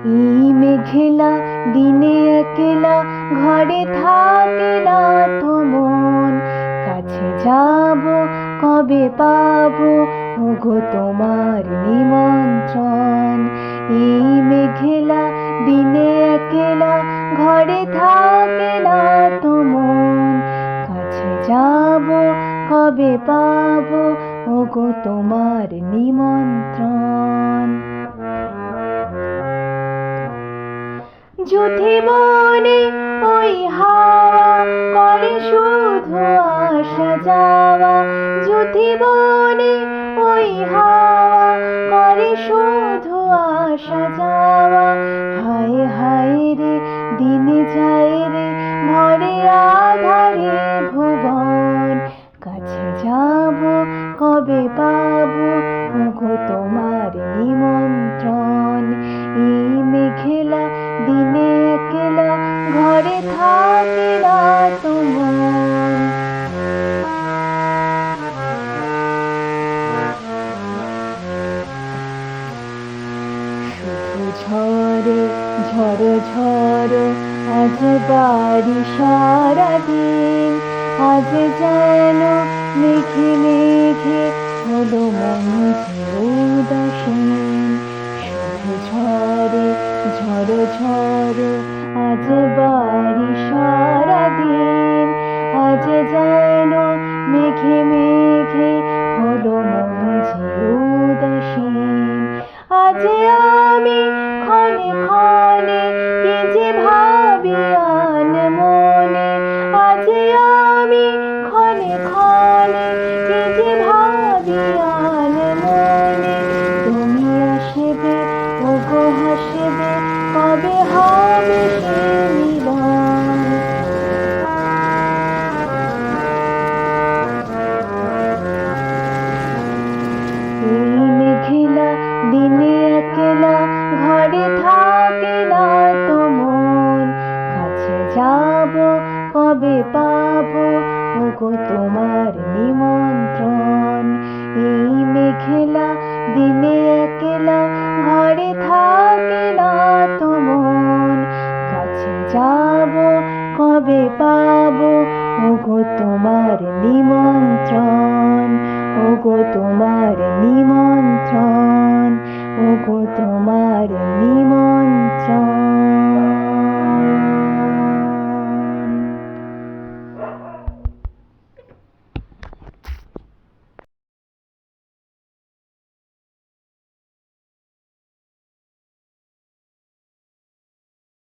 এই মেঘলা দিনে একলা ঘরে থাকে না তো মন, কাছে যাব কবে পাবো ওগো তোমার নিমন্ত্রণ। এই মেঘলা দিনে একলা ঘরে থাকে না তো মন, কাছে যাব কবে পাবো ওগো তোমার নিমন্ত্রণ। যুথি বনে ওই হাওয়া করে শুধু আসা যাওয়া, যুথি বনে ওই হাওয়া করে শুধু আসা যাওয়া। হায় হায় রে দিনে যায় রে ভরে আধারে ভুবন, কাছে যাব কবে পাবো ওগো তোমার নিমন্ত্রণ। এই মেঘলা দিনে একলা ঘরে থাকে না তো মন। শুধু ঝড়ে ঝড়ো ঝড়ো আজ বাড়ি সারাদিন, আজ যেন মেঘে মেঘে হলো মন যে উদাসীন। শুধু ঝড়ে ঝড়ো ঝড়ো আজ বাড়ি সারাদিন, আজ যেন মেঘে মেঘে হলো মন যে উদাসীন। আজ আমি ক্ষণে ক্ষণে কি যে ভাবি আনমনে, আজ আমি ক্ষণে ক্ষণে কি যে ভাবি আনমনে। তুমি আসবে ওগো হাসবে কবে হবে সে মিলন। এই মেঘলা দিনে একলা ঘরে থাকে না তো মন, কাছে যাব কবে পাবো ওগো তোমার নিমন্ত্রণ। এই মেঘলা দিনে একলা ঘরে থাকে না তো মন, কাছে যাব কবে পাবো ওগো তোমার নিমন্ত্রণ, ওগো তোমার নিমন্ত্রণ, ওগো তোমার